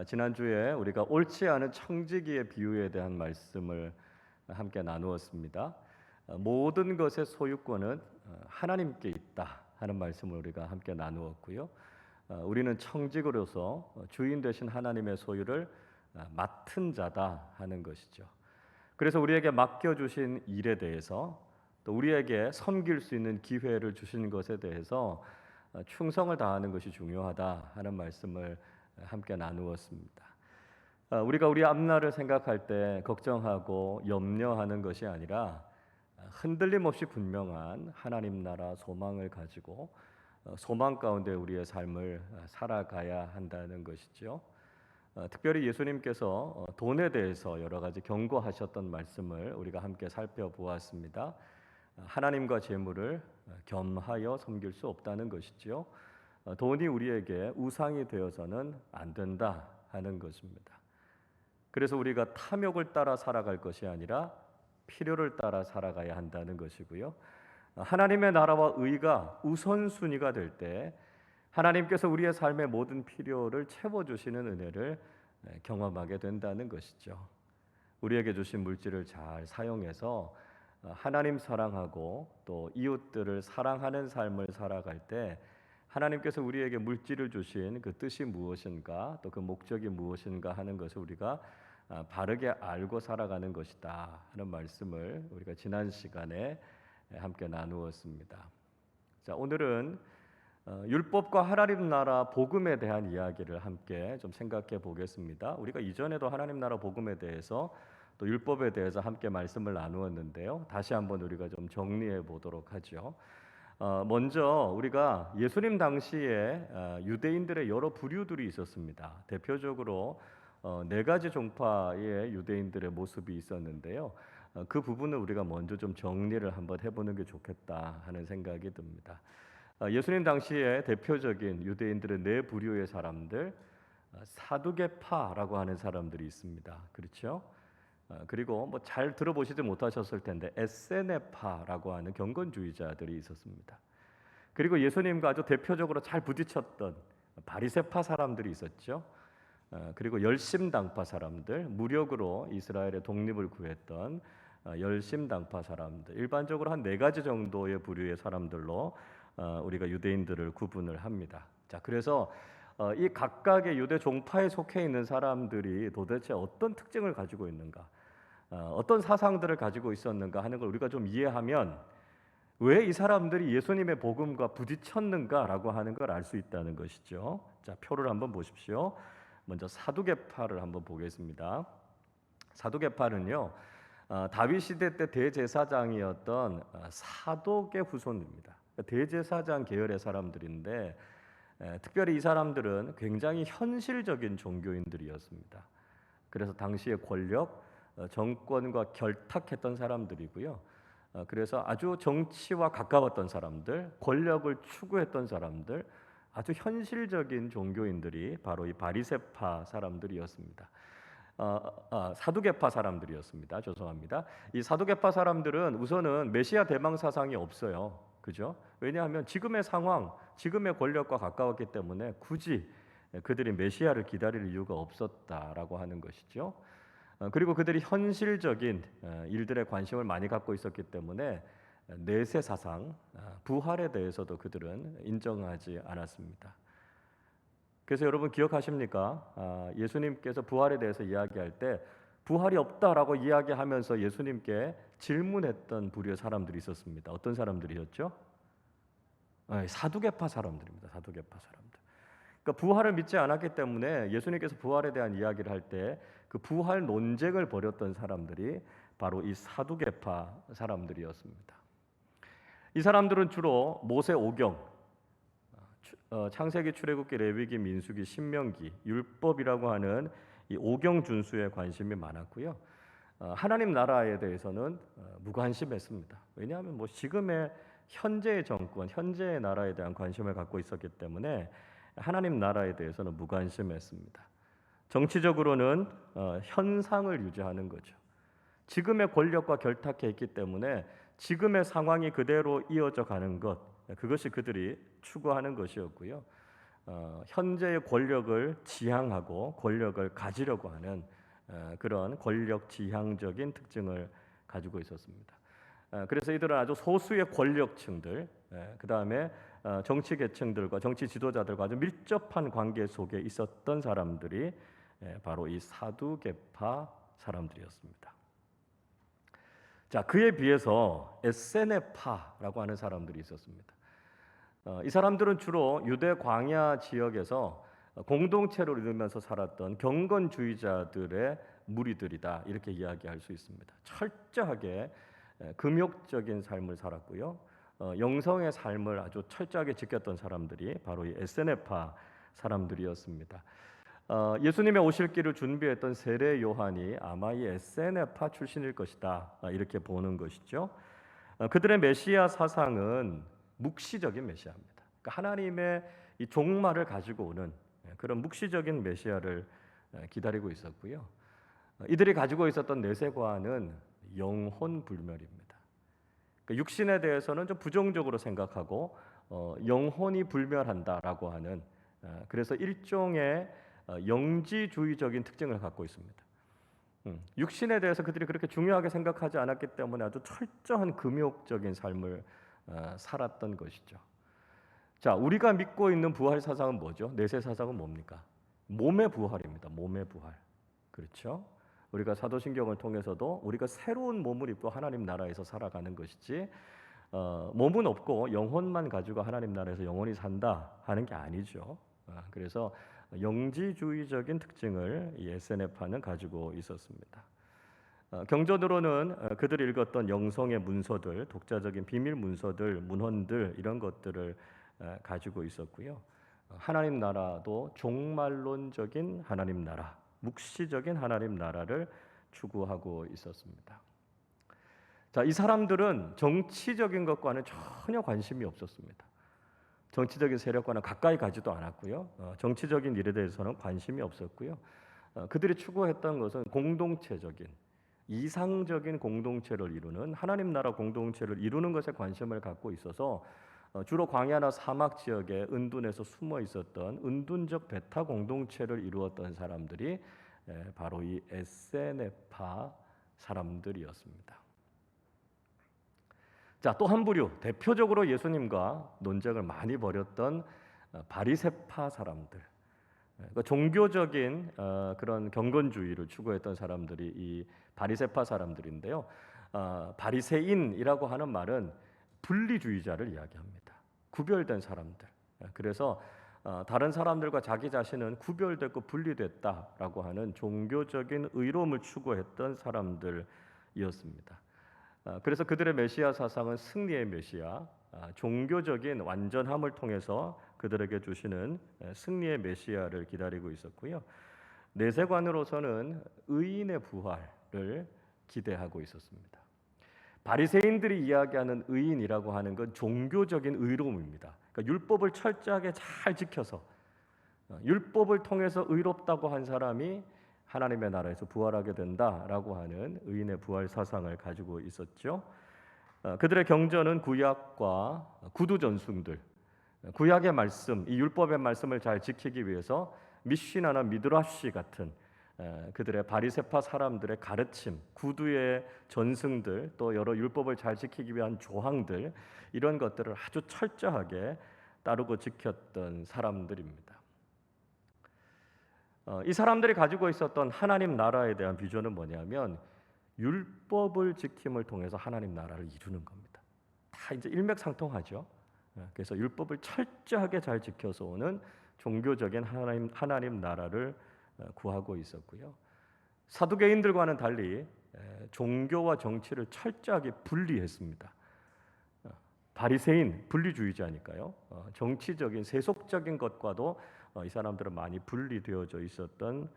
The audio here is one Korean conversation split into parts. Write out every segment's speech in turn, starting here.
지난주에 우리가 옳지 않은 청지기의 비유에 대한 말씀을 함께 나누었습니다. 모든 것의 소유권은 하나님께 있다 하는 말씀을 우리가 함께 나누었고요. 우리는 청직으로서 주인 되신 하나님의 소유를 맡은 자다 하는 것이죠. 그래서 우리에게 맡겨주신 일에 대해서 또 우리에게 섬길 수 있는 기회를 주신 것에 대해서 충성을 다하는 것이 중요하다 하는 말씀을 함께 나누었습니다. 우리가 우리 앞날을 생각할 때 걱정하고 염려하는 것이 아니라 흔들림 없이 분명한 하나님 나라 소망을 가지고 소망 가운데 우리의 삶을 살아가야 한다는 것이죠. 특별히 예수님께서 돈에 대해서 여러 가지 경고하셨던 말씀을 우리가 함께 살펴보았습니다. 하나님과 재물을 겸하여 섬길 수 없다는 것이죠. 돈이 우리에게 우상이 되어서는 안 된다 하는 것입니다. 그래서 우리가 탐욕을 따라 살아갈 것이 아니라 필요를 따라 살아가야 한다는 것이고요. 하나님의 나라와 의가 우선순위가 될 때 하나님께서 우리의 삶의 모든 필요를 채워주시는 은혜를 경험하게 된다는 것이죠. 우리에게 주신 물질을 잘 사용해서 하나님 사랑하고 또 이웃들을 사랑하는 삶을 살아갈 때 하나님께서 우리에게 물질을 주신 그 뜻이 무엇인가 또 그 목적이 무엇인가 하는 것을 우리가 바르게 알고 살아가는 것이다 하는 말씀을 우리가 지난 시간에 함께 나누었습니다. 자, 오늘은 율법과 하나님 나라 복음에 대한 이야기를 함께 좀 생각해 보겠습니다. 우리가 이전에도 하나님 나라 복음에 대해서 또 율법에 대해서 함께 말씀을 나누었는데요. 다시 한번 우리가 좀 정리해 보도록 하죠. 먼저 우리가 예수님 당시에 유대인들의 여러 부류들이 있었습니다. 대표적으로 네 가지 종파의 유대인들의 모습이 있었는데요. 그 부분을 우리가 먼저 좀 정리를 한번 해보는 게 좋겠다 하는 생각이 듭니다. 예수님 당시에 대표적인 유대인들의 네 부류의 사람들, 사두개파라고 하는 사람들이 있습니다. 그렇죠? 그리고 뭐 잘 들어보시지 못하셨을 텐데 에세네파라고 하는 경건주의자들이 있었습니다. 그리고 예수님과 아주 대표적으로 잘 부딪혔던 바리새파 사람들이 있었죠. 그리고 열심당파 사람들, 무력으로 이스라엘의 독립을 구했던 열심당파 사람들, 일반적으로 한 네 가지 정도의 부류의 사람들로 우리가 유대인들을 구분을 합니다. 자, 그래서 이 각각의 유대 종파에 속해 있는 사람들이 도대체 어떤 특징을 가지고 있는가, 어떤 사상들을 가지고 있었는가 하는 걸 우리가 좀 이해하면 왜 이 사람들이 예수님의 복음과 부딪혔는가라고 하는 걸 알 수 있다는 것이죠. 자, 표를 한번 보십시오. 먼저 사두개파를 한번 보겠습니다. 사두개파는요, 다윗 시대 때 대제사장이었던 사독의 후손입니다. 대제사장 계열의 사람들인데 특별히 이 사람들은 굉장히 현실적인 종교인들이었습니다. 그래서 당시의 권력, 정권과 결탁했던 사람들이고요. 그래서 아주 정치와 가까웠던 사람들, 권력을 추구했던 사람들, 아주 현실적인 종교인들이 바로 이 바리새파 사람들이었습니다. 사두개파 사람들이었습니다. 죄송합니다. 이 사두개파 사람들은 우선은 메시아 대망 사상이 없어요. 그죠? 왜냐하면 지금의 상황, 지금의 권력과 가까웠기 때문에 굳이 그들이 메시아를 기다릴 이유가 없었다라고 하는 것이죠. 그리고 그들이 현실적인 일들에 관심을 많이 갖고 있었기 때문에 내세 사상, 부활에 대해서도 그들은 인정하지 않았습니다. 그래서 여러분 기억하십니까? 예수님께서 부활에 대해서 이야기할 때 부활이 없다라고 이야기하면서 예수님께 질문했던 부류의 사람들이 있었습니다. 어떤 사람들이었죠? 사두개파 사람들입니다. 사두개파 사람들. 그러니까 부활을 믿지 않았기 때문에 예수님께서 부활에 대한 이야기를 할 때 그 부활 논쟁을 벌였던 사람들이 바로 이 사두개파 사람들이었습니다. 이 사람들은 주로 모세 오경, 창세기, 출애굽기, 레위기, 민수기, 신명기, 율법이라고 하는 이 오경 준수에 관심이 많았고요. 하나님 나라에 대해서는 무관심했습니다. 왜냐하면 뭐 지금의 현재의 정권, 현재의 나라에 대한 관심을 갖고 있었기 때문에 하나님 나라에 대해서는 무관심했습니다. 정치적으로는 현상을 유지하는 거죠. 지금의 권력과 결탁해 있기 때문에 지금의 상황이 그대로 이어져 가는 것, 그것이 그들이 추구하는 것이었고요. 현재의 권력을 지향하고 권력을 가지려고 하는 그런 권력 지향적인 특징을 가지고 있었습니다. 그래서 이들은 아주 소수의 권력층들, 그 다음에 정치 계층들과 정치 지도자들과 아주 밀접한 관계 속에 있었던 사람들이 바로 이 사두개파 사람들이었습니다. 자, 그에 비해서 에세네파라고 하는 사람들이 있었습니다. 이 사람들은 주로 유대 광야 지역에서 공동체로 이루면서 살았던 경건주의자들의 무리들이다, 이렇게 이야기할 수 있습니다. 철저하게 금욕적인 삶을 살았고요. 영성의 삶을 아주 철저하게 지켰던 사람들이 바로 이 에세네파 사람들이었습니다. 예수님의 오실 길을 준비했던 세례 요한이 아마 이 에세네파 출신일 것이다, 이렇게 보는 것이죠. 그들의 메시아 사상은 묵시적인 메시아입니다. 그러니까 하나님의 이 종말을 가지고 오는 그런 묵시적인 메시아를 기다리고 있었고요. 이들이 가지고 있었던 내세관은 영혼 불멸입니다. 그러니까 육신에 대해서는 좀 부정적으로 생각하고 영혼이 불멸한다라고 하는, 그래서 일종의 영지주의적인 특징을 갖고 있습니다. 육신에 대해서 그들이 그렇게 중요하게 생각하지 않았기 때문에 아주 철저한 금욕적인 삶을 살았던 것이죠. 자, 우리가 믿고 있는 부활 사상은 뭐죠? 내세 사상은 뭡니까? 몸의 부활입니다. 몸의 부활. 그렇죠? 우리가 사도신경을 통해서도 우리가 새로운 몸을 입고 하나님 나라에서 살아가는 것이지, 몸은 없고 영혼만 가지고 하나님 나라에서 영원히 산다 하는 게 아니죠. 그래서 영지주의적인 특징을 이 에세네파는 가지고 있었습니다. 경전으로는 그들이 읽었던 영성의 문서들, 독자적인 비밀 문서들, 문헌들, 이런 것들을 가지고 있었고요. 하나님 나라도 종말론적인 하나님 나라, 묵시적인 하나님 나라를 추구하고 있었습니다. 자, 이 사람들은 정치적인 것과는 전혀 관심이 없었습니다. 정치적인 세력과는 가까이 가지도 않았고요. 정치적인 일에 대해서는 관심이 없었고요. 그들이 추구했던 것은 공동체적인, 이상적인 공동체를 이루는, 하나님 나라 공동체를 이루는 것에 관심을 갖고 있어서 주로 광야나 사막 지역에 은둔해서 숨어 있었던 은둔적 베타 공동체를 이루었던 사람들이 바로 이 에세네파 사람들이었습니다. 자, 또 한 부류, 대표적으로 예수님과 논쟁을 많이 벌였던 바리새파 사람들, 그러니까 종교적인 그런 경건주의를 추구했던 사람들이 이 바리새파 사람들인데요. 바리새인이라고 하는 말은 분리주의자를 이야기합니다. 구별된 사람들. 그래서 다른 사람들과 자기 자신은 구별됐고 분리됐다라고 하는 종교적인 의로움을 추구했던 사람들이었습니다. 그래서 그들의 메시아 사상은 승리의 메시아, 종교적인 완전함을 통해서 그들에게 주시는 승리의 메시아를 기다리고 있었고요. 내세관으로서는 의인의 부활을 기대하고 있었습니다. 바리새인들이 이야기하는 의인이라고 하는 건 종교적인 의로움입니다. 그러니까 율법을 철저하게 잘 지켜서 율법을 통해서 의롭다고 한 사람이 하나님의 나라에서 부활하게 된다라고 하는 의인의 부활 사상을 가지고 있었죠. 그들의 경전은 구약과 구두 전승들, 구약의 말씀, 이 율법의 말씀을 잘 지키기 위해서 미시나나 미드라시 같은 그들의 바리새파 사람들의 가르침, 구두의 전승들, 또 여러 율법을 잘 지키기 위한 조항들, 이런 것들을 아주 철저하게 따르고 지켰던 사람들입니다. 이 사람들이 가지고 있었던 하나님 나라에 대한 비전은 뭐냐면 율법을 지킴을 통해서 하나님 나라를 이루는 겁니다. 다 이제 일맥상통하죠. 그래서 율법을 철저하게 잘 지켜서 오는 종교적인 하나님 나라를 구하고 있었고요. 사두개인들과는 달리 종교와 정치를 철저하게 분리했습니다. 바리새인 분리주의자니까요. 정치적인 세속적인 것과도 이 사람들은 많이 분리되어져 있었던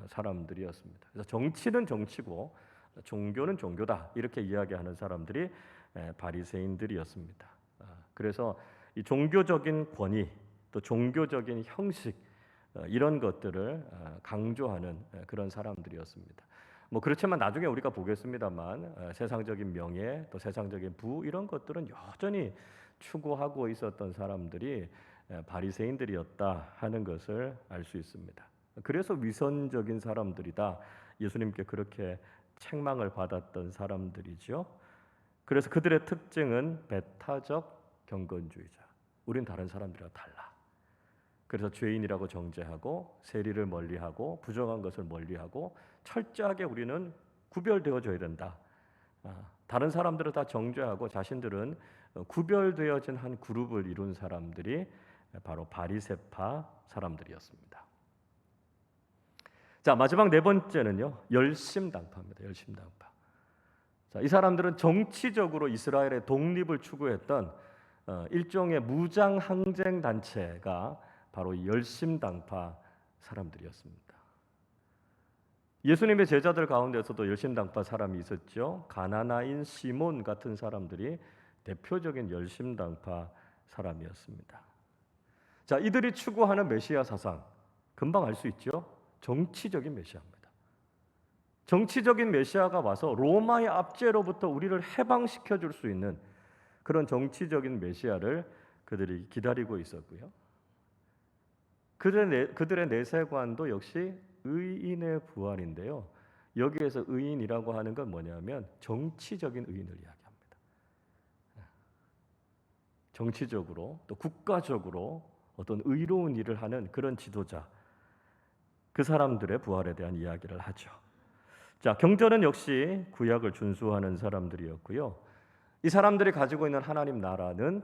사람들이었습니다. 그래서 정치는 정치고 종교는 종교다, 이렇게 이야기하는 사람들이 바리새인들이었습니다. 그래서 이 종교적인 권위, 또 종교적인 형식, 이런 것들을 강조하는 그런 사람들이었습니다. 뭐 그렇지만 나중에 우리가 보겠습니다만 세상적인 명예, 또 세상적인 부, 이런 것들은 여전히 추구하고 있었던 사람들이 바리새인들이었다 하는 것을 알 수 있습니다. 그래서 위선적인 사람들이다. 예수님께 그렇게 책망을 받았던 사람들이죠. 그래서 그들의 특징은 배타적 경건주의자. 우린 다른 사람들과 달라. 그래서 죄인이라고 정죄하고 세리를 멀리하고 부정한 것을 멀리하고 철저하게 우리는 구별되어져야 된다. 다른 사람들은 다 정죄하고 자신들은 구별되어진 한 그룹을 이룬 사람들이 바로 바리새파 사람들이었습니다. 자, 마지막 네 번째는요. 열심당파입니다. 열심당파. 자, 이 사람들은 정치적으로 이스라엘의 독립을 추구했던 일종의 무장 항쟁 단체가 바로 이 열심당파 사람들이었습니다. 예수님의 제자들 가운데서도 열심당파 사람이 있었죠. 가나나인 시몬 같은 사람들이 대표적인 열심당파 사람이었습니다. 자, 이들이 추구하는 메시아 사상 금방 알 수 있죠. 정치적인 메시아입니다. 정치적인 메시아가 와서 로마의 압제로부터 우리를 해방시켜 줄 수 있는 그런 정치적인 메시아를 그들이 기다리고 있었고요. 그들의 내세관도 역시 의인의 부활인데요. 여기에서 의인이라고 하는 건 뭐냐면 정치적인 의인을 이야기합니다. 정치적으로 또 국가적으로 어떤 의로운 일을 하는 그런 지도자, 그 사람들의 부활에 대한 이야기를 하죠. 자, 경전은 역시 구약을 준수하는 사람들이었고요. 이 사람들이 가지고 있는 하나님 나라는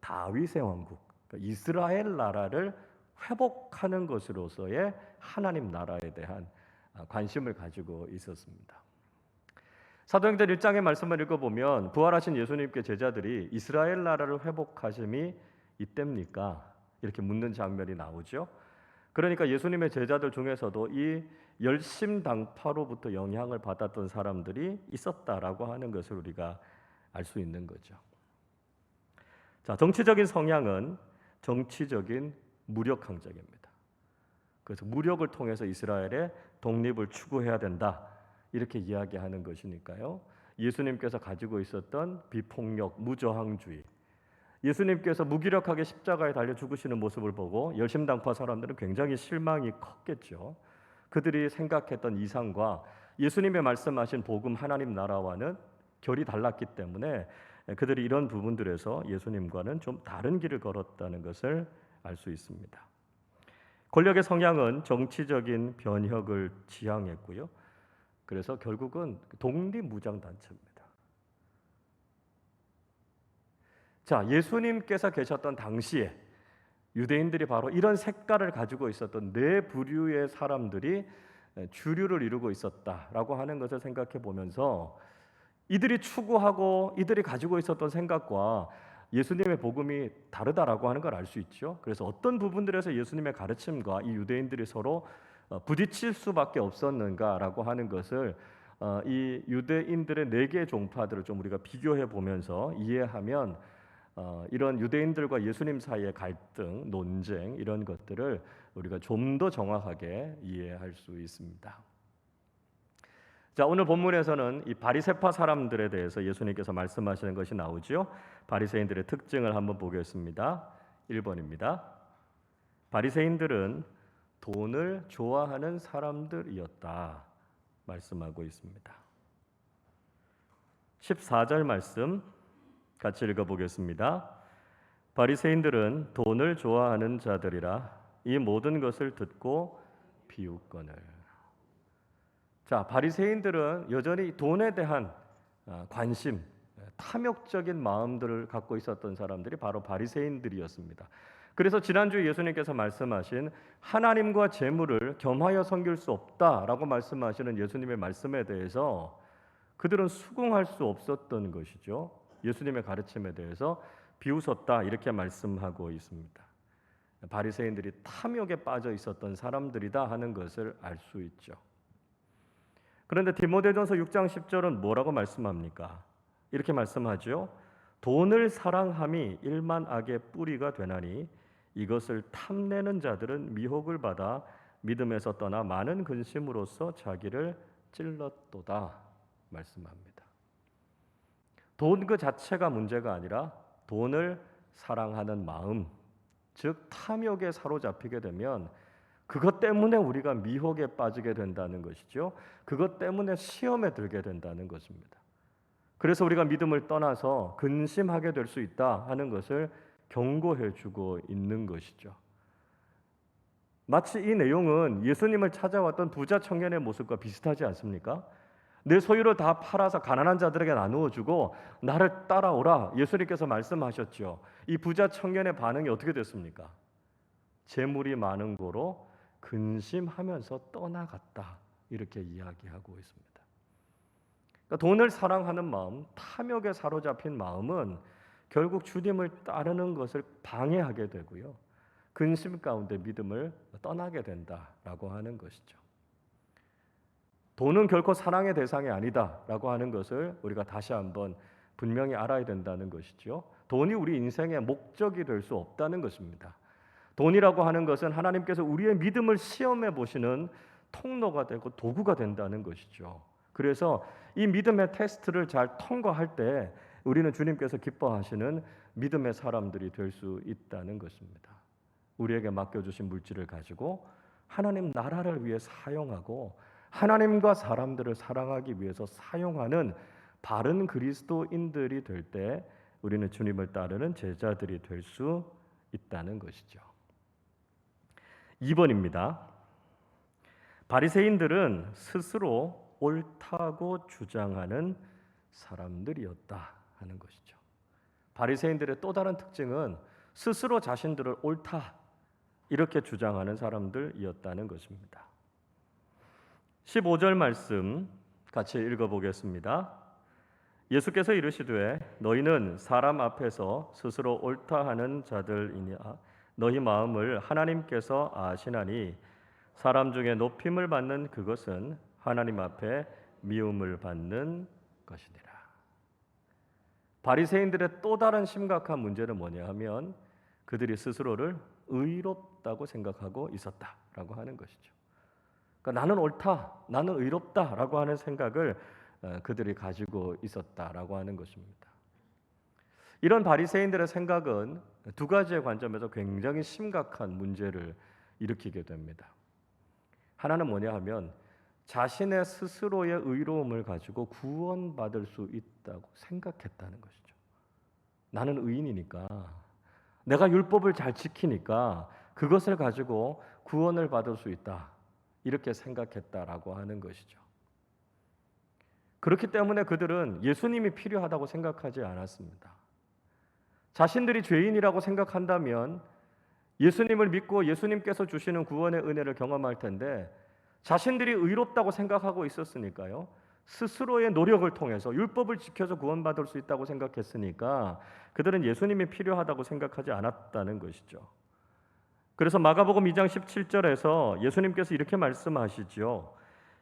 다윗의 왕국, 그러니까 이스라엘 나라를 회복하는 것으로서의 하나님 나라에 대한 관심을 가지고 있었습니다. 사도행전 1장의 말씀을 읽어보면 부활하신 예수님께 제자들이 이스라엘 나라를 회복하심이 이때입니까? 이렇게 묻는 장면이 나오죠. 그러니까 예수님의 제자들 중에서도 이 열심당파로부터 영향을 받았던 사람들이 있었다라고 하는 것을 우리가 알 수 있는 거죠. 자, 정치적인 성향은 정치적인 무력 항쟁입니다. 그래서 무력을 통해서 이스라엘의 독립을 추구해야 된다. 이렇게 이야기하는 것이니까요. 예수님께서 가지고 있었던 비폭력, 무저항주의, 예수님께서 무기력하게 십자가에 달려 죽으시는 모습을 보고 열심당파 사람들은 굉장히 실망이 컸겠죠. 그들이 생각했던 이상과 예수님의 말씀하신 복음 하나님 나라와는 결이 달랐기 때문에 그들이 이런 부분들에서 예수님과는 좀 다른 길을 걸었다는 것을 알 수 있습니다. 권력의 성향은 정치적인 변혁을 지향했고요. 그래서 결국은 독립무장단체입니다. 자, 예수님께서 계셨던 당시에 유대인들이 바로 이런 색깔을 가지고 있었던 네 부류의 사람들이 주류를 이루고 있었다라고 하는 것을 생각해 보면서 이들이 추구하고 이들이 가지고 있었던 생각과 예수님의 복음이 다르다라고 하는 걸 알 수 있죠. 그래서 어떤 부분들에서 예수님의 가르침과 이 유대인들이 서로 부딪힐 수밖에 없었는가라고 하는 것을 이 유대인들의 네 개의 종파들을 좀 우리가 비교해 보면서 이해하면 이런 유대인들과 예수님 사이의 갈등, 논쟁 이런 것들을 우리가 좀 더 정확하게 이해할 수 있습니다. 자, 오늘 본문에서는 이 바리새파 사람들에 대해서 예수님께서 말씀하시는 것이 나오죠. 바리새인들의 특징을 한번 보겠습니다. 1번입니다. 바리새인들은 돈을 좋아하는 사람들이었다 말씀하고 있습니다. 14절 말씀 같이 읽어보겠습니다. 바리새인들은 돈을 좋아하는 자들이라 이 모든 것을 듣고 비웃거늘. 자, 바리새인들은 여전히 돈에 대한 관심, 탐욕적인 마음들을 갖고 있었던 사람들이 바로 바리새인들이었습니다. 그래서 지난주에 예수님께서 말씀하신 하나님과 재물을 겸하여 섬길 수 없다라고 말씀하시는 예수님의 말씀에 대해서 그들은 수긍할 수 없었던 것이죠. 예수님의 가르침에 대해서 비웃었다 이렇게 말씀하고 있습니다. 바리새인들이 탐욕에 빠져 있었던 사람들이다 하는 것을 알 수 있죠. 그런데 디모데전서 6장 10절은 뭐라고 말씀합니까? 이렇게 말씀하죠. 돈을 사랑함이 일만 악의 뿌리가 되나니 이것을 탐내는 자들은 미혹을 받아 믿음에서 떠나 많은 근심으로써 자기를 찔렀도다 말씀합니다. 돈 그 자체가 문제가 아니라 돈을 사랑하는 마음, 즉 탐욕에 사로잡히게 되면 그것 때문에 우리가 미혹에 빠지게 된다는 것이죠. 그것 때문에 시험에 들게 된다는 것입니다. 그래서 우리가 믿음을 떠나서 근심하게 될 수 있다 하는 것을 경고해 주고 있는 것이죠. 마치 이 내용은 예수님을 찾아왔던 부자 청년의 모습과 비슷하지 않습니까? 내 소유를 다 팔아서 가난한 자들에게 나누어 주고 나를 따라오라 예수님께서 말씀하셨죠. 이 부자 청년의 반응이 어떻게 됐습니까? 재물이 많은 고로 근심하면서 떠나갔다. 이렇게 이야기하고 있습니다. 그러니까 돈을 사랑하는 마음, 탐욕에 사로잡힌 마음은 결국 주님을 따르는 것을 방해하게 되고요. 근심 가운데 믿음을 떠나게 된다라고 하는 것이죠. 돈은 결코 사랑의 대상이 아니다라고 하는 것을 우리가 다시 한번 분명히 알아야 된다는 것이죠. 돈이 우리 인생의 목적이 될 수 없다는 것입니다. 돈이라고 하는 것은 하나님께서 우리의 믿음을 시험해 보시는 통로가 되고 도구가 된다는 것이죠. 그래서 이 믿음의 테스트를 잘 통과할 때 우리는 주님께서 기뻐하시는 믿음의 사람들이 될 수 있다는 것입니다. 우리에게 맡겨주신 물질을 가지고 하나님 나라를 위해 사용하고 하나님과 사람들을 사랑하기 위해서 사용하는 바른 그리스도인들이 될 때 우리는 주님을 따르는 제자들이 될 수 있다는 것이죠. 2번입니다. 바리새인들은 스스로 옳다고 주장하는 사람들이었다 하는 것이죠. 바리새인들의 또 다른 특징은 스스로 자신들을 옳다 이렇게 주장하는 사람들이었다는 것입니다. 15절 말씀 같이 읽어보겠습니다. 예수께서 이르시되 너희는 사람 앞에서 스스로 옳다 하는 자들이냐 너희 마음을 하나님께서 아시나니 사람 중에 높임을 받는 그것은 하나님 앞에 미움을 받는 것이니라. 바리새인들의 또 다른 심각한 문제는 뭐냐 하면 그들이 스스로를 의롭다고 생각하고 있었다라고 하는 것이죠. 그러니까 나는 옳다, 나는 의롭다라고 하는 생각을 그들이 가지고 있었다라고 하는 것입니다. 이런 바리새인들의 생각은 두 가지의 관점에서 굉장히 심각한 문제를 일으키게 됩니다. 하나는 뭐냐 하면 자신의 스스로의 의로움을 가지고 구원받을 수 있다고 생각했다는 것이죠. 나는 의인이니까 내가 율법을 잘 지키니까 그것을 가지고 구원을 받을 수 있다. 이렇게 생각했다라고 하는 것이죠. 그렇기 때문에 그들은 예수님이 필요하다고 생각하지 않았습니다. 자신들이 죄인이라고 생각한다면 예수님을 믿고 예수님께서 주시는 구원의 은혜를 경험할 텐데 자신들이 의롭다고 생각하고 있었으니까요. 스스로의 노력을 통해서 율법을 지켜서 구원받을 수 있다고 생각했으니까 그들은 예수님이 필요하다고 생각하지 않았다는 것이죠. 그래서 마가복음 2장 17절에서 예수님께서 이렇게 말씀하시죠.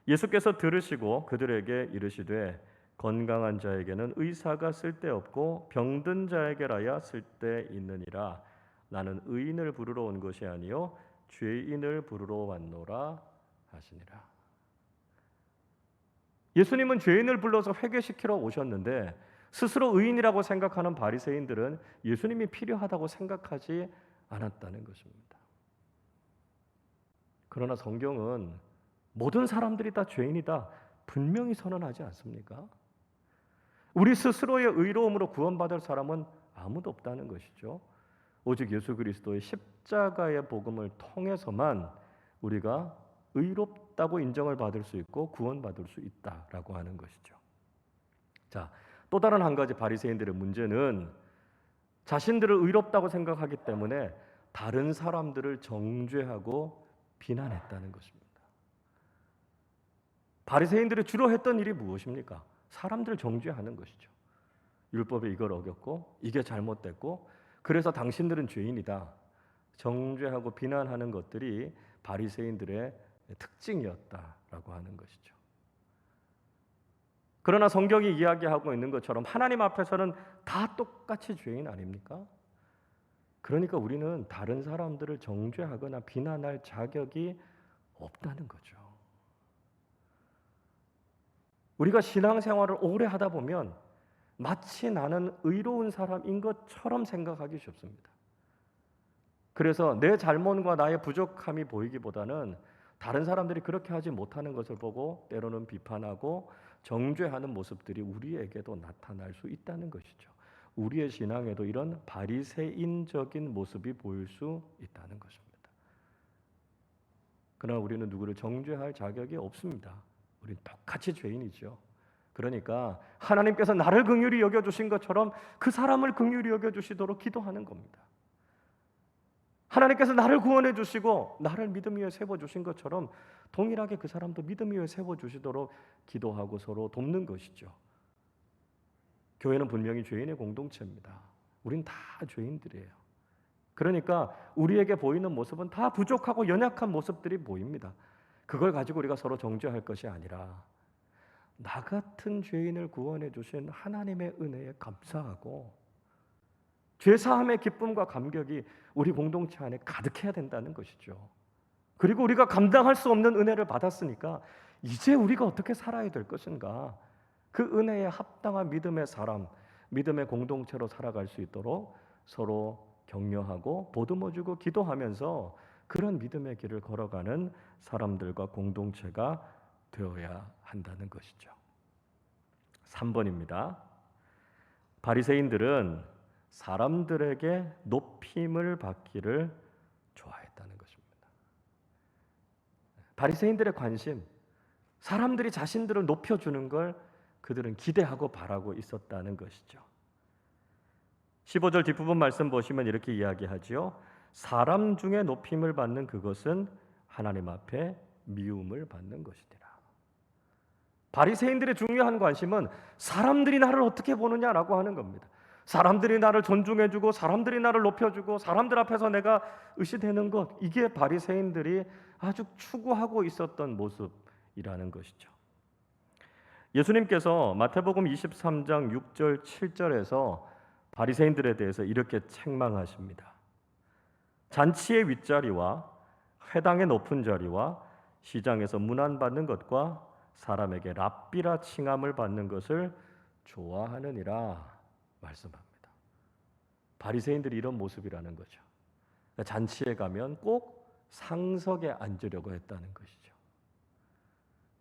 예수께서 들으시고 그들에게 이르시되 건강한 자에게는 의사가 쓸데없고 병든 자에게라야 쓸데있느니라. 나는 의인을 부르러 온 것이 아니요 죄인을 부르러 왔노라 하시니라. 예수님은 죄인을 불러서 회개시키러 오셨는데 스스로 의인이라고 생각하는 바리새인들은 예수님이 필요하다고 생각하지 않았다는 것입니다. 그러나 성경은 모든 사람들이 다 죄인이다 분명히 선언하지 않습니까? 우리 스스로의 의로움으로 구원받을 사람은 아무도 없다는 것이죠. 오직 예수 그리스도의 십자가의 복음을 통해서만 우리가 의롭다고 인정을 받을 수 있고 구원받을 수 있다라고 하는 것이죠. 자, 또 다른 한 가지 바리새인들의 문제는 자신들을 의롭다고 생각하기 때문에 다른 사람들을 정죄하고 비난했다는 것입니다. 바리새인들이 주로 했던 일이 무엇입니까? 사람들을 정죄하는 것이죠. 율법에 이걸 어겼고 이게 잘못됐고 그래서 당신들은 죄인이다. 정죄하고 비난하는 것들이 바리새인들의 특징이었다라고 하는 것이죠. 그러나 성경이 이야기하고 있는 것처럼 하나님 앞에서는 다 똑같이 죄인 아닙니까? 그러니까 우리는 다른 사람들을 정죄하거나 비난할 자격이 없다는 거죠. 우리가 신앙생활을 오래 하다 보면 마치 나는 의로운 사람인 것처럼 생각하기 쉽습니다. 그래서 내 잘못과 나의 부족함이 보이기보다는 다른 사람들이 그렇게 하지 못하는 것을 보고 때로는 비판하고 정죄하는 모습들이 우리에게도 나타날 수 있다는 것이죠. 우리의 신앙에도 이런 바리새인적인 모습이 보일 수 있다는 것입니다. 그러나 우리는 누구를 정죄할 자격이 없습니다. 우리는 똑같이 죄인이죠. 그러니까 하나님께서 나를 긍휼히 여겨주신 것처럼 그 사람을 긍휼히 여겨주시도록 기도하는 겁니다. 하나님께서 나를 구원해 주시고 나를 믿음 위에 세워주신 것처럼 동일하게 그 사람도 믿음 위에 세워주시도록 기도하고 서로 돕는 것이죠. 교회는 분명히 죄인의 공동체입니다. 우린 다 죄인들이에요. 그러니까 우리에게 보이는 모습은 다 부족하고 연약한 모습들이 보입니다. 그걸 가지고 우리가 서로 정죄할 것이 아니라 나 같은 죄인을 구원해 주신 하나님의 은혜에 감사하고 죄사함의 기쁨과 감격이 우리 공동체 안에 가득해야 된다는 것이죠. 그리고 우리가 감당할 수 없는 은혜를 받았으니까 이제 우리가 어떻게 살아야 될 것인가, 그 은혜에 합당한 믿음의 사람, 믿음의 공동체로 살아갈 수 있도록 서로 격려하고 보듬어주고 기도하면서 그런 믿음의 길을 걸어가는 사람들과 공동체가 되어야 한다는 것이죠. 3번입니다. 바리새인들은 사람들에게 높임을 받기를 좋아했다는 것입니다. 바리새인들의 관심, 사람들이 자신들을 높여주는 걸 그들은 기대하고 바라고 있었다는 것이죠. 15절 뒷부분 말씀 보시면 이렇게 이야기하지요. 사람 중에 높임을 받는 그것은 하나님 앞에 미움을 받는 것이니라. 바리새인들의 중요한 관심은 사람들이 나를 어떻게 보느냐라고 하는 겁니다. 사람들이 나를 존중해주고 사람들이 나를 높여주고 사람들 앞에서 내가 의시되는 것, 이게 바리새인들이 아주 추구하고 있었던 모습이라는 것이죠. 예수님께서 마태복음 23장 6절 7절에서 바리새인들에 대해서 이렇게 책망하십니다. 잔치의 윗자리와 회당의 높은 자리와 시장에서 문안받는 것과 사람에게 랍비라 칭함을 받는 것을 좋아하느니라 말씀합니다. 바리새인들이 이런 모습이라는 거죠. 잔치에 가면 꼭 상석에 앉으려고 했다는 것이죠.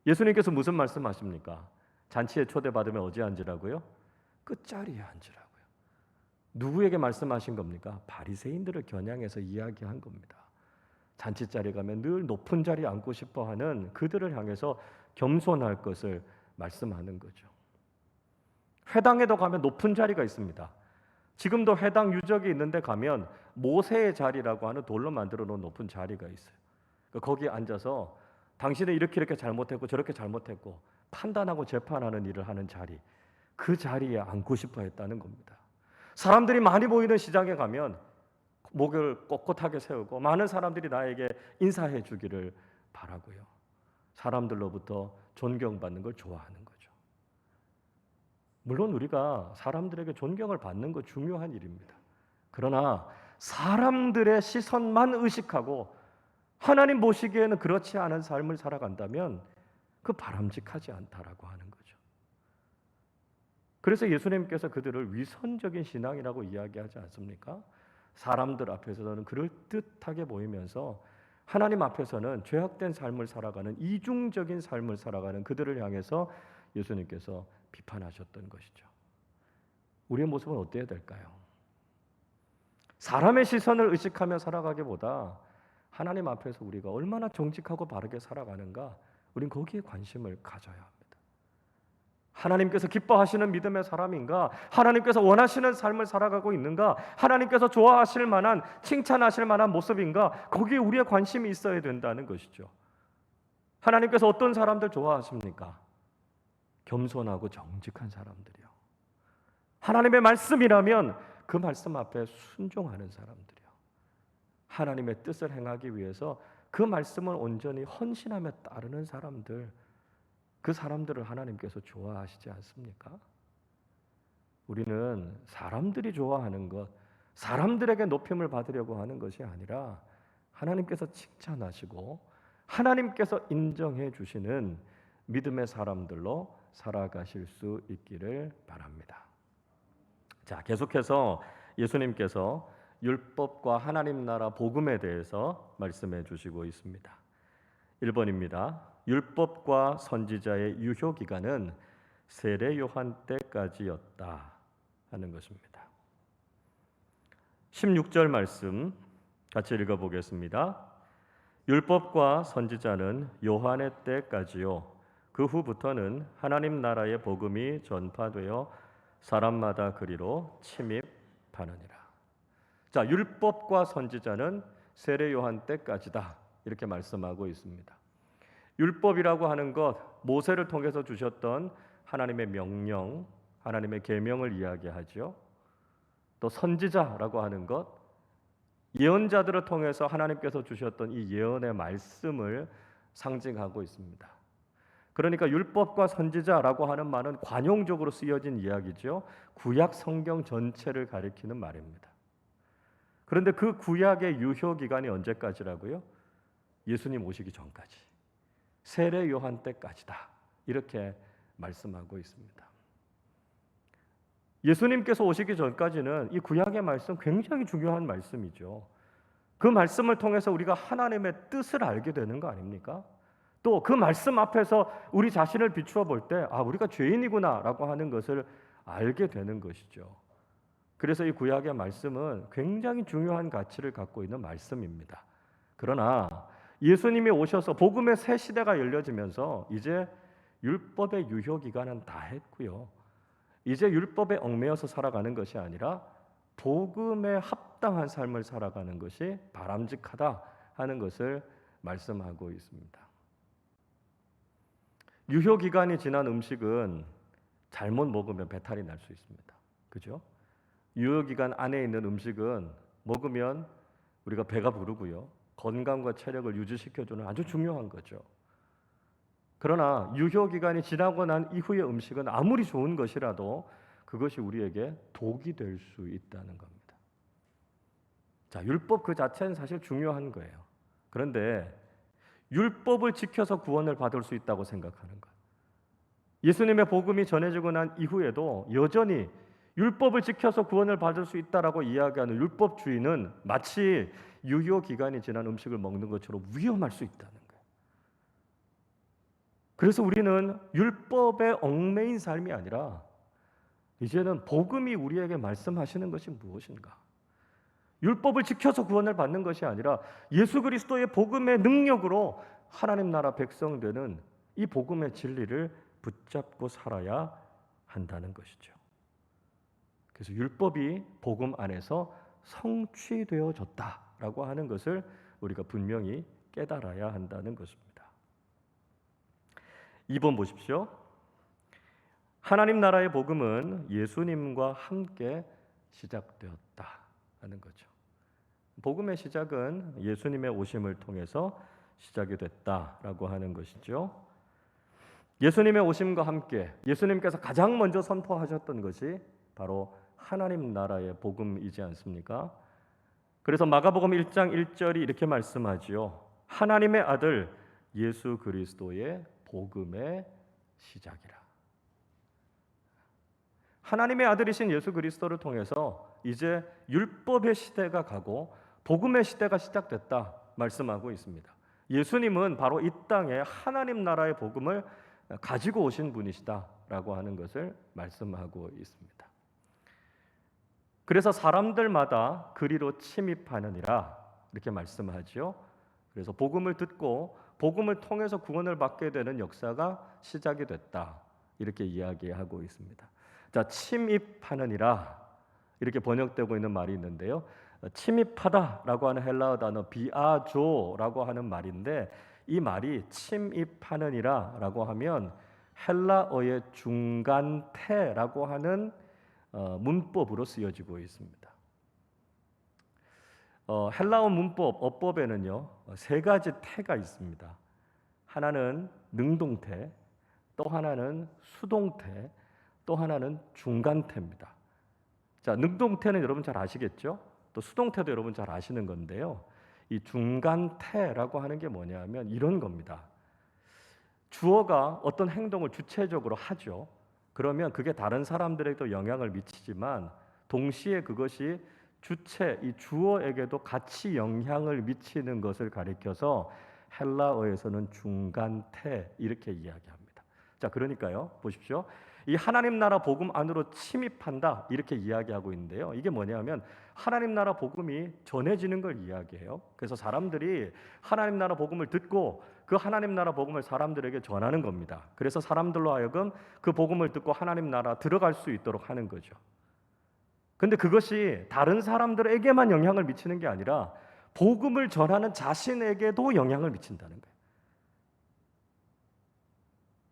예수님께서 무슨 말씀하십니까? 잔치에 초대받으면 어디에 앉으라고요? 끝자리에 앉으라고요. 누구에게 말씀하신 겁니까? 바리새인들을 겨냥해서 이야기한 겁니다. 잔치 자리에 가면 늘 높은 자리에 앉고 싶어하는 그들을 향해서 겸손할 것을 말씀하는 거죠. 회당에도 가면 높은 자리가 있습니다. 지금도 회당 유적이 있는데 가면 모세의 자리라고 하는 돌로 만들어 놓은 높은 자리가 있어요. 거기에 앉아서 당신은 이렇게 잘못했고 저렇게 잘못했고 판단하고 재판하는 일을 하는 자리, 그 자리에 앉고 싶어 했다는 겁니다. 사람들이 많이 모이는 시장에 가면 목을 꼿꼿하게 세우고 많은 사람들이 나에게 인사해 주기를 바라고요. 사람들로부터 존경받는 걸 좋아하는 거죠. 물론 우리가 사람들에게 존경을 받는 거 중요한 일입니다. 그러나 사람들의 시선만 의식하고 하나님 보시기에는 그렇지 않은 삶을 살아간다면 그 바람직하지 않다라고 하는 거죠. 그래서 예수님께서 그들을 위선적인 신앙이라고 이야기하지 않습니까? 사람들 앞에서는 그럴듯하게 보이면서 하나님 앞에서는 죄악된 삶을 살아가는 이중적인 삶을 살아가는 그들을 향해서 예수님께서 비판하셨던 것이죠. 우리의 모습은 어때야 될까요? 사람의 시선을 의식하며 살아가기보다 하나님 앞에서 우리가 얼마나 정직하고 바르게 살아가는가, 우린 거기에 관심을 가져야 합니다. 하나님께서 기뻐하시는 믿음의 사람인가? 하나님께서 원하시는 삶을 살아가고 있는가? 하나님께서 좋아하실 만한, 칭찬하실 만한 모습인가? 거기에 우리의 관심이 있어야 된다는 것이죠. 하나님께서 어떤 사람들 좋아하십니까? 겸손하고 정직한 사람들이요. 하나님의 말씀이라면 그 말씀 앞에 순종하는 사람들이요. 하나님의 뜻을 행하기 위해서 그 말씀을 온전히 헌신하며 따르는 사람들, 그 사람들을 하나님께서 좋아하시지 않습니까? 우리는 사람들이 좋아하는 것, 사람들에게 높임을 받으려고 하는 것이 아니라 하나님께서 칭찬하시고 하나님께서 인정해 주시는 믿음의 사람들로 살아가실 수 있기를 바랍니다. 자, 계속해서 예수님께서 율법과 하나님 나라 복음에 대해서 말씀해 주시고 있습니다. 1번입니다. 율법과 선지자의 유효 기간은 세례 요한 때까지였다 하는 것입니다. 16절 말씀 같이 읽어 보겠습니다. 율법과 선지자는 요한의 때까지요. 그 후부터는 하나님 나라의 복음이 전파되어 사람마다 그리로 침입하느니라. 자, 율법과 선지자는 세례 요한 때까지다. 이렇게 말씀하고 있습니다. 율법이라고 하는 것, 모세를 통해서 주셨던 하나님의 명령, 하나님의 계명을 이야기하죠. 또 선지자라고 하는 것, 예언자들을 통해서 하나님께서 주셨던 이 예언의 말씀을 상징하고 있습니다. 그러니까 율법과 선지자라고 하는 말은 관용적으로 쓰여진 이야기죠. 구약 성경 전체를 가리키는 말입니다. 그런데 그 구약의 유효 기간이 언제까지라고요? 예수님 오시기 전까지, 세례 요한 때까지다. 이렇게 말씀하고 있습니다. 예수님께서 오시기 전까지는 이 구약의 말씀 굉장히 중요한 말씀이죠. 그 말씀을 통해서 우리가 하나님의 뜻을 알게 되는 거 아닙니까? 또 그 말씀 앞에서 우리 자신을 비추어 볼 때 우리가 죄인이구나라고 하는 것을 알게 되는 것이죠. 그래서 이 구약의 말씀은 굉장히 중요한 가치를 갖고 있는 말씀입니다. 그러나 예수님이 오셔서 복음의 새 시대가 열려지면서 이제 율법의 유효 기간은 다 했고요. 이제 율법에 얽매여서 살아가는 것이 아니라 복음에 합당한 삶을 살아가는 것이 바람직하다 하는 것을 말씀하고 있습니다. 유효 기간이 지난 음식은 잘못 먹으면 배탈이 날 수 있습니다. 그죠? 유효 기간 안에 있는 음식은 먹으면 우리가 배가 부르고요. 건강과 체력을 유지시켜주는 아주 중요한 거죠. 그러나 유효 기간이 지나고 난 이후의 음식은 아무리 좋은 것이라도 그것이 우리에게 독이 될 수 있다는 겁니다. 자, 율법 그 자체는 사실 중요한 거예요. 그런데 율법을 지켜서 구원을 받을 수 있다고 생각하는 것. 예수님의 복음이 전해지고 난 이후에도 여전히 율법을 지켜서 구원을 받을 수 있다라고 이야기하는 율법주의는 마치 유효 기간이 지난 음식을 먹는 것처럼 위험할 수 있다는 거예요. 그래서 우리는 율법에 얽매인 삶이 아니라 이제는 복음이 우리에게 말씀하시는 것이 무엇인가? 율법을 지켜서 구원을 받는 것이 아니라 예수 그리스도의 복음의 능력으로 하나님 나라 백성 되는 이 복음의 진리를 붙잡고 살아야 한다는 것이죠. 그래서 율법이 복음 안에서 성취되어졌다라고 하는 것을 우리가 분명히 깨달아야 한다는 것입니다. 2번 보십시오. 하나님 나라의 복음은 예수님과 함께 시작되었다 하는 거죠. 복음의 시작은 예수님의 오심을 통해서 시작이 됐다라고 하는 것이죠. 예수님의 오심과 함께 예수님께서 가장 먼저 선포하셨던 것이 바로 하나님 나라의 복음이지 않습니까? 그래서 마가복음 1장 1절이 이렇게 말씀하지요. 하나님의 아들 예수 그리스도의 복음의 시작이라. 하나님의 아들이신 예수 그리스도를 통해서 이제 율법의 시대가 가고 복음의 시대가 시작됐다 말씀하고 있습니다. 예수님은 바로 이 땅에 하나님 나라의 복음을 가지고 오신 분이시다라고 하는 것을 말씀하고 있습니다. 그래서 사람들마다 그리로 침입하느니라 이렇게 말씀하죠. 그래서 복음을 듣고 복음을 통해서 구원을 받게 되는 역사가 시작이 됐다 이렇게 이야기하고 있습니다. 자, 침입하느니라 이렇게 번역되고 있는 말이 있는데요. 침입하다라고 하는 헬라어 단어 비아조라고 하는 말인데 이 말이 침입하느니라라고 하면 헬라어의 중간태라고 하는 문법으로 쓰여지고 있습니다. 헬라어 문법 어법에는요 세 가지 태가 있습니다. 하나는 능동태, 또 하나는 수동태, 또 하나는 중간태입니다. 자, 능동태는 여러분 잘 아시겠죠? 또 수동태도 여러분 잘 아시는 건데요. 이 중간태라고 하는 게 뭐냐면 이런 겁니다. 주어가 어떤 행동을 주체적으로 하죠. 그러면 그게 다른 사람들에게도 영향을 미치지만 동시에 그것이 주체, 이 주어에게도 같이 영향을 미치는 것을 가리켜서 헬라어에서는 중간태 이렇게 이야기합니다. 자, 그러니까요. 보십시오. 이 하나님 나라 복음 안으로 침입한다 이렇게 이야기하고 있는데요. 이게 뭐냐면 하나님 나라 복음이 전해지는 걸 이야기해요. 그래서 사람들이 하나님 나라 복음을 듣고 그 하나님 나라 복음을 사람들에게 전하는 겁니다. 그래서 사람들로 하여금 그 복음을 듣고 하나님 나라 들어갈 수 있도록 하는 거죠. 근데 그것이 다른 사람들에게만 영향을 미치는 게 아니라 복음을 전하는 자신에게도 영향을 미친다는 거예요.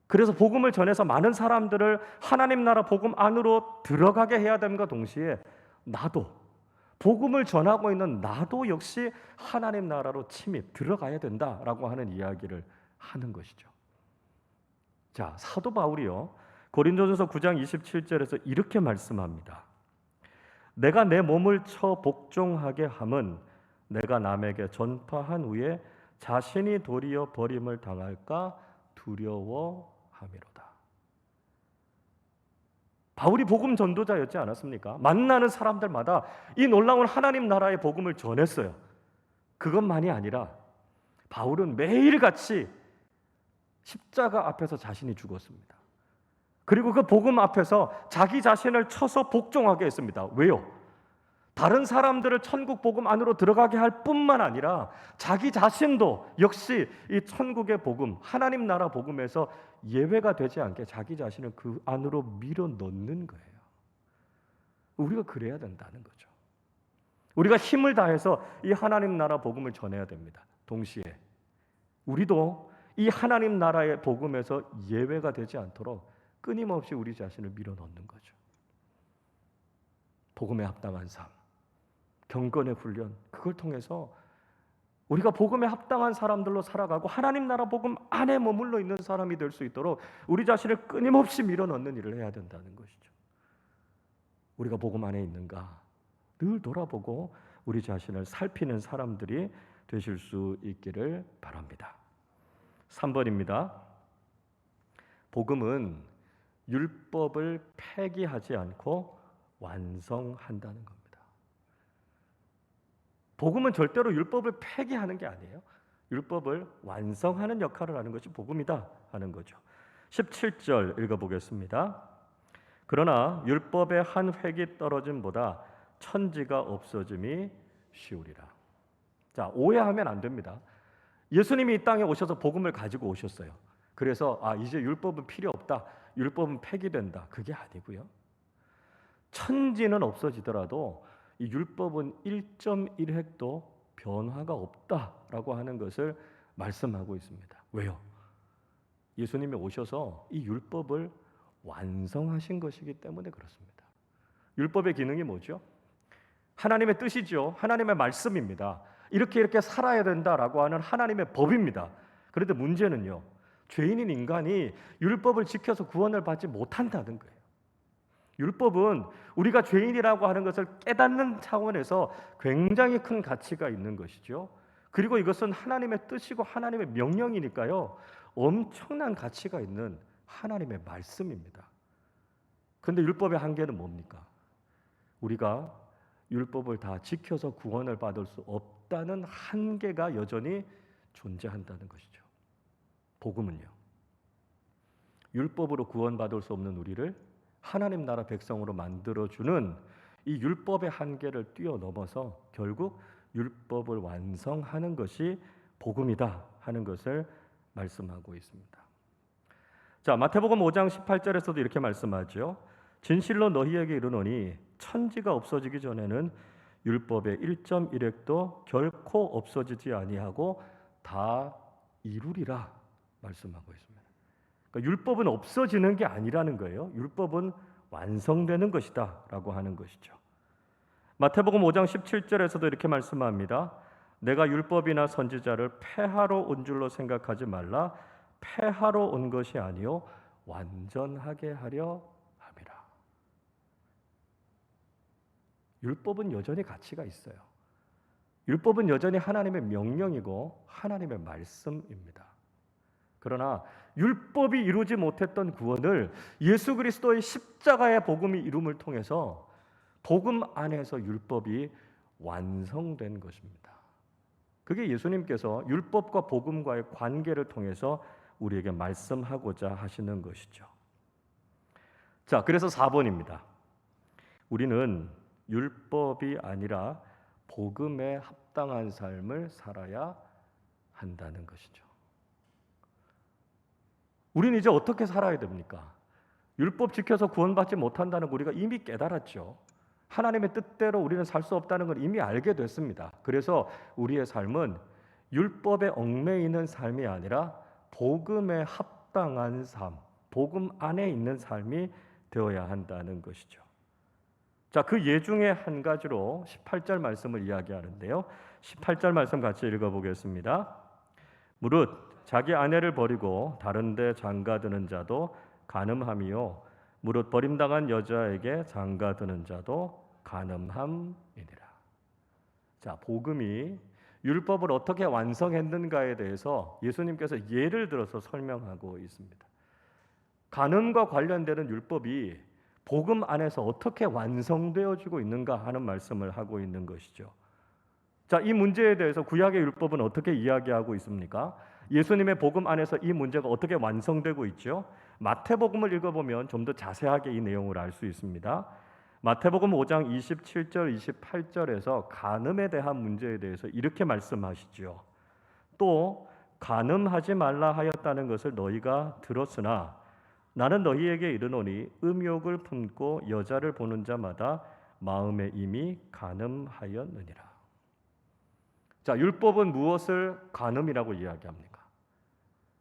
그래서 복음을 전해서 많은 사람들을 하나님 나라 복음 안으로 들어가게 해야 됨과 동시에 나도 복음을 전하고 있는 나도 역시 하나님 나라로 침입 들어가야 된다라고 하는 이야기를 하는 것이죠. 자, 사도 바울이요. 고린도전서 9장 27절에서 이렇게 말씀합니다. 내가 내 몸을 쳐 복종하게 함은 내가 남에게 전파한 후에 자신이 도리어 버림을 당할까 두려워함이로다. 바울이 복음 전도자였지 않았습니까? 만나는 사람들마다 이 놀라운 하나님 나라의 복음을 전했어요. 그것만이 아니라 바울은 매일같이 십자가 앞에서 자신이 죽었습니다. 그리고 그 복음 앞에서 자기 자신을 쳐서 복종하게 했습니다. 왜요? 다른 사람들을 천국 복음 안으로 들어가게 할 뿐만 아니라 자기 자신도 역시 이 천국의 복음, 하나님 나라 복음에서 예외가 되지 않게 자기 자신을 그 안으로 밀어 넣는 거예요. 우리가 그래야 된다는 거죠. 우리가 힘을 다해서 이 하나님 나라 복음을 전해야 됩니다. 동시에 우리도 이 하나님 나라의 복음에서 예외가 되지 않도록 끊임없이 우리 자신을 밀어 넣는 거죠. 복음에 합당한 삶, 경건의 훈련, 그걸 통해서 우리가 복음에 합당한 사람들로 살아가고 하나님 나라 복음 안에 머물러 있는 사람이 될 수 있도록 우리 자신을 끊임없이 밀어넣는 일을 해야 된다는 것이죠. 우리가 복음 안에 있는가 늘 돌아보고 우리 자신을 살피는 사람들이 되실 수 있기를 바랍니다. 3번입니다. 복음은 율법을 폐기하지 않고 완성한다는 겁니다. 복음은 절대로 율법을 폐기하는 게 아니에요. 율법을 완성하는 역할을 하는 것이 복음이다 하는 거죠. 17절 읽어보겠습니다. 그러나 율법의 한 획이 떨어짐보다 천지가 없어짐이 쉬우리라. 자, 오해하면 안 됩니다. 예수님이 이 땅에 오셔서 복음을 가지고 오셨어요. 그래서 이제 율법은 필요 없다. 율법은 폐기된다. 그게 아니고요. 천지는 없어지더라도 이 율법은 1.1획도 변화가 없다라고 하는 것을 말씀하고 있습니다. 왜요? 예수님이 오셔서 이 율법을 완성하신 것이기 때문에 그렇습니다. 율법의 기능이 뭐죠? 하나님의 뜻이죠. 하나님의 말씀입니다. 이렇게 살아야 된다라고 하는 하나님의 법입니다. 그런데 문제는요, 죄인인 인간이 율법을 지켜서 구원을 받지 못한다는 거예요. 율법은 우리가 죄인이라고 하는 것을 깨닫는 차원에서 굉장히 큰 가치가 있는 것이죠. 그리고 이것은 하나님의 뜻이고 하나님의 명령이니까요, 엄청난 가치가 있는 하나님의 말씀입니다. 그런데 율법의 한계는 뭡니까? 우리가 율법을 다 지켜서 구원을 받을 수 없다는 한계가 여전히 존재한다는 것이죠. 복음은요, 율법으로 구원받을 수 없는 우리를 하나님 나라 백성으로 만들어주는 이 율법의 한계를 뛰어넘어서 결국 율법을 완성하는 것이 복음이다 하는 것을 말씀하고 있습니다. 자, 마태복음 5장 18절에서도 이렇게 말씀하죠. 진실로 너희에게 이르노니 천지가 없어지기 전에는 율법의 1.1획도 결코 없어지지 아니하고 다 이루리라 말씀하고 있습니다. 그러니까 율법은 없어지는 게 아니라는 거예요. 율법은 완성되는 것이다 라고 하는 것이죠. 마태복음 5장 17절에서도 이렇게 말씀합니다. 내가 율법이나 선지자를 폐하러 온 줄로 생각하지 말라. 폐하러 온 것이 아니요 완전하게 하려 함이라. 율법은 여전히 가치가 있어요. 율법은 여전히 하나님의 명령이고 하나님의 말씀입니다. 그러나 율법이 이루지 못했던 구원을 예수 그리스도의 십자가의 복음이 이룸을 통해서 복음 안에서 율법이 완성된 것입니다. 그게 예수님께서 율법과 복음과의 관계를 통해서 우리에게 말씀하고자 하시는 것이죠. 자, 그래서 4번입니다. 우리는 율법이 아니라 복음에 합당한 삶을 살아야 한다는 것이죠. 우리는 이제 어떻게 살아야 됩니까? 율법 지켜서 구원받지 못한다는 거 우리가 이미 깨달았죠. 하나님의 뜻대로 우리는 살 수 없다는 걸 이미 알게 됐습니다. 그래서 우리의 삶은 율법에 얽매이는 삶이 아니라 복음에 합당한 삶, 복음 안에 있는 삶이 되어야 한다는 것이죠. 자, 그 예 중에 한 가지로 18절 말씀을 이야기하는데요. 18절 말씀 같이 읽어보겠습니다. 무릇 자기 아내를 버리고 다른 데 장가드는 자도 간음함이요 무릇 버림당한 여자에게 장가드는 자도 간음함이니라. 자, 복음이 율법을 어떻게 완성했는가에 대해서 예수님께서 예를 들어서 설명하고 있습니다. 간음과 관련되는 율법이 복음 안에서 어떻게 완성되어지고 있는가 하는 말씀을 하고 있는 것이죠. 자, 이 문제에 대해서 구약의 율법은 어떻게 이야기하고 있습니까? 예수님의 복음 안에서 이 문제가 어떻게 완성되고 있죠? 마태복음을 읽어보면 좀 더 자세하게 이 내용을 알 수 있습니다. 마태복음 5장 27절, 28절에서 간음에 대한 문제에 대해서 이렇게 말씀하시죠. 또 간음하지 말라 하였다는 것을 너희가 들었으나 나는 너희에게 이르노니 음욕을 품고 여자를 보는 자마다 마음에 이미 간음하였느니라. 자, 율법은 무엇을 간음이라고 이야기합니까?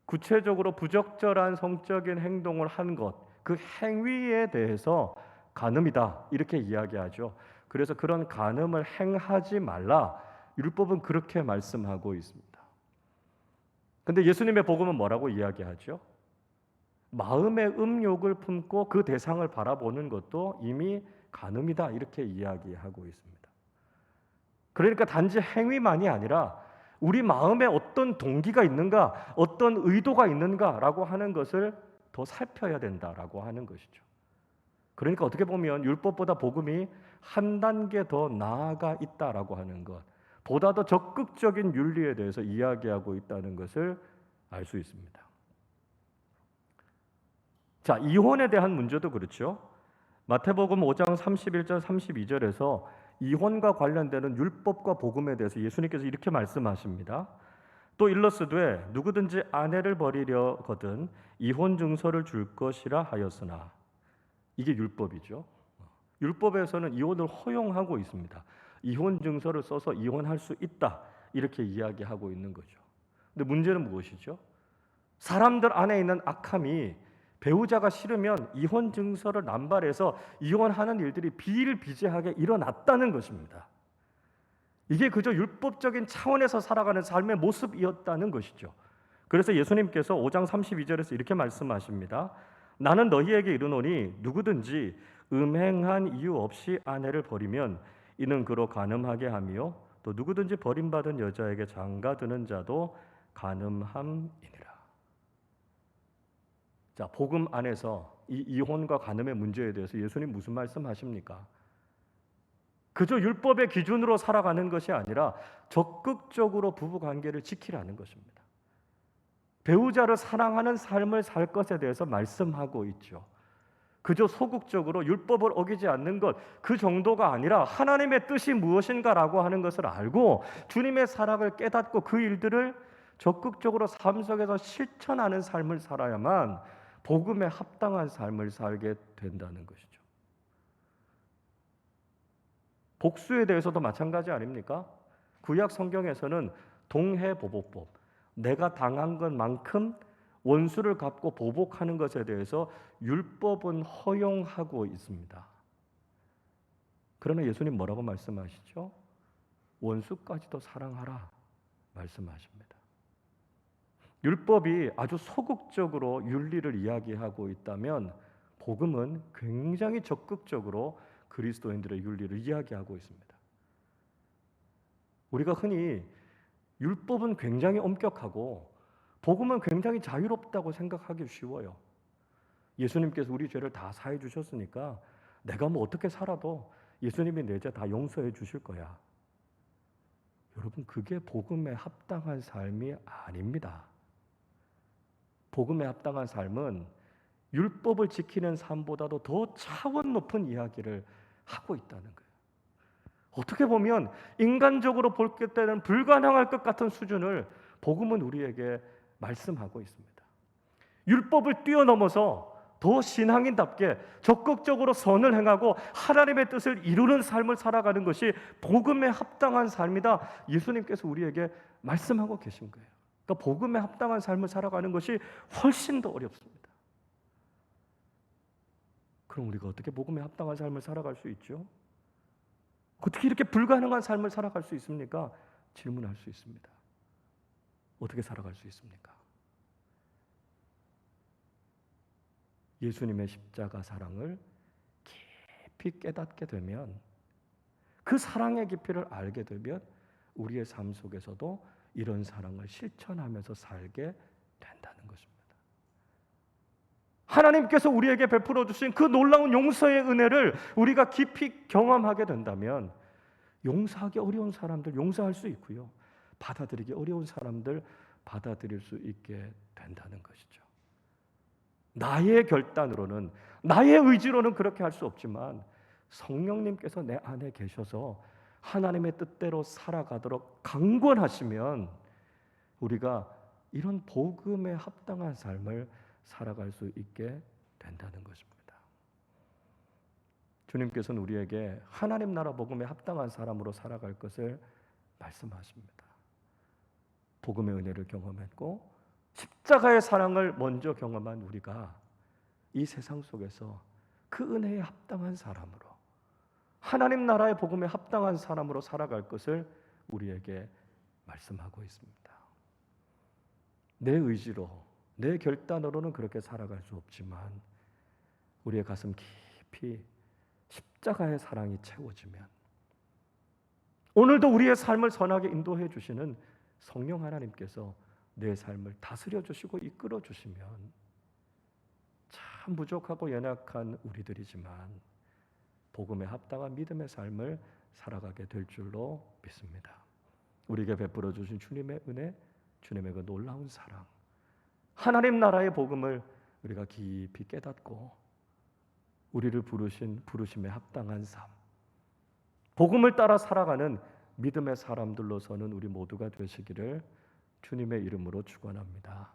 구체적으로 부적절한 성적인 행동을 한 것, 그 행위에 대해서 간음이다 이렇게 이야기하죠. 그래서 그런 간음을 행하지 말라 율법은 그렇게 말씀하고 있습니다. 근데 예수님의 복음은 뭐라고 이야기하죠? 마음의 음욕을 품고 그 대상을 바라보는 것도 이미 간음이다 이렇게 이야기하고 있습니다. 그러니까 단지 행위만이 아니라 우리 마음에 어떤 동기가 있는가, 어떤 의도가 있는가라고 하는 것을 더 살펴야 된다라고 하는 것이죠. 그러니까 어떻게 보면 율법보다 복음이 한 단계 더 나아가 있다라고 하는 것, 보다 더 적극적인 윤리에 대해서 이야기하고 있다는 것을 알 수 있습니다. 자, 이혼에 대한 문제도 그렇죠. 마태복음 5장 31절 32절에서 이혼과 관련되는 율법과 복음에 대해서 예수님께서 이렇게 말씀하십니다. 또 일러스되 누구든지 아내를 버리려거든 이혼 증서를 줄 것이라 하였으나 이게 율법이죠. 율법에서는 이혼을 허용하고 있습니다. 이혼 증서를 써서 이혼할 수 있다 이렇게 이야기하고 있는 거죠. 근데 문제는 무엇이죠? 사람들 안에 있는 악함이 배우자가 싫으면 이혼 증서를 남발해서 이혼하는 일들이 비일비재하게 일어났다는 것입니다. 이게 그저 율법적인 차원에서 살아가는 삶의 모습이었다는 것이죠. 그래서 예수님께서 5장 32절에서 이렇게 말씀하십니다. 나는 너희에게 이르노니 누구든지 음행한 이유 없이 아내를 버리면 이는 그로 간음하게 하며 또 누구든지 버림받은 여자에게 장가드는 자도 간음함이니라. 자, 복음 안에서 이 이혼과 간음의 문제에 대해서 예수님 무슨 말씀하십니까? 그저 율법의 기준으로 살아가는 것이 아니라 적극적으로 부부 관계를 지키라는 것입니다. 배우자를 사랑하는 삶을 살 것에 대해서 말씀하고 있죠. 그저 소극적으로 율법을 어기지 않는 것, 그 정도가 아니라 하나님의 뜻이 무엇인가라고 하는 것을 알고 주님의 사랑을 깨닫고 그 일들을 적극적으로 삶 속에서 실천하는 삶을 살아야만 복음에 합당한 삶을 살게 된다는 것이죠. 복수에 대해서도 마찬가지 아닙니까? 구약 성경에서는 동해보복법, 내가 당한 것만큼 원수를 갚고 보복하는 것에 대해서 율법은 허용하고 있습니다. 그러나 예수님 뭐라고 말씀하시죠? 원수까지도 사랑하라 말씀하십니다. 율법이 아주 소극적으로 윤리를 이야기하고 있다면 복음은 굉장히 적극적으로 그리스도인들의 윤리를 이야기하고 있습니다. 우리가 흔히 율법은 굉장히 엄격하고 복음은 굉장히 자유롭다고 생각하기 쉬워요. 예수님께서 우리 죄를 다 사해 주셨으니까 내가 뭐 어떻게 살아도 예수님이 내 죄 다 용서해 주실 거야. 여러분, 그게 복음에 합당한 삶이 아닙니다. 복음에 합당한 삶은 율법을 지키는 삶보다도 더 차원 높은 이야기를 하고 있다는 거예요. 어떻게 보면 인간적으로 볼 때는 불가능할 것 같은 수준을 복음은 우리에게 말씀하고 있습니다. 율법을 뛰어넘어서 더 신앙인답게 적극적으로 선을 행하고 하나님의 뜻을 이루는 삶을 살아가는 것이 복음에 합당한 삶이다. 예수님께서 우리에게 말씀하고 계신 거예요. 그러니까 복음에 합당한 삶을 살아가는 것이 훨씬 더 어렵습니다. 그럼 우리가 어떻게 복음에 합당한 삶을 살아갈 수 있죠? 어떻게 이렇게 불가능한 삶을 살아갈 수 있습니까? 질문할 수 있습니다. 어떻게 살아갈 수 있습니까? 예수님의 십자가 사랑을 깊이 깨닫게 되면, 그 사랑의 깊이를 알게 되면 우리의 삶 속에서도 이런 사랑을 실천하면서 살게 된다는 것입니다. 하나님께서 우리에게 베풀어 주신 그 놀라운 용서의 은혜를 우리가 깊이 경험하게 된다면 용서하기 어려운 사람들 용서할 수 있고요, 받아들이기 어려운 사람들 받아들일 수 있게 된다는 것이죠. 나의 결단으로는, 나의 의지로는 그렇게 할 수 없지만 성령님께서 내 안에 계셔서 하나님의 뜻대로 살아가도록 강권하시면 우리가 이런 복음에 합당한 삶을 살아갈 수 있게 된다는 것입니다. 주님께서는 우리에게 하나님 나라 복음에 합당한 사람으로 살아갈 것을 말씀하십니다. 복음의 은혜를 경험했고 십자가의 사랑을 먼저 경험한 우리가 이 세상 속에서 그 은혜에 합당한 사람으로, 하나님 나라의 복음에 합당한 사람으로 살아갈 것을 우리에게 말씀하고 있습니다. 내 의지로, 내 결단으로는 그렇게 살아갈 수 없지만 우리의 가슴 깊이 십자가의 사랑이 채워지면, 오늘도 우리의 삶을 선하게 인도해 주시는 성령 하나님께서 내 삶을 다스려 주시고 이끌어 주시면 참 부족하고 연약한 우리들이지만 복음에 합당한 믿음의 삶을 살아가게 될 줄로 믿습니다. 우리에게 베풀어 주신 주님의 은혜, 주님의 그 놀라운 사랑, 하나님 나라의 복음을 우리가 깊이 깨닫고 우리를 부르신 부르심에 합당한 삶, 복음을 따라 살아가는 믿음의 사람들로서는 우리 모두가 되시기를 주님의 이름으로 축원합니다.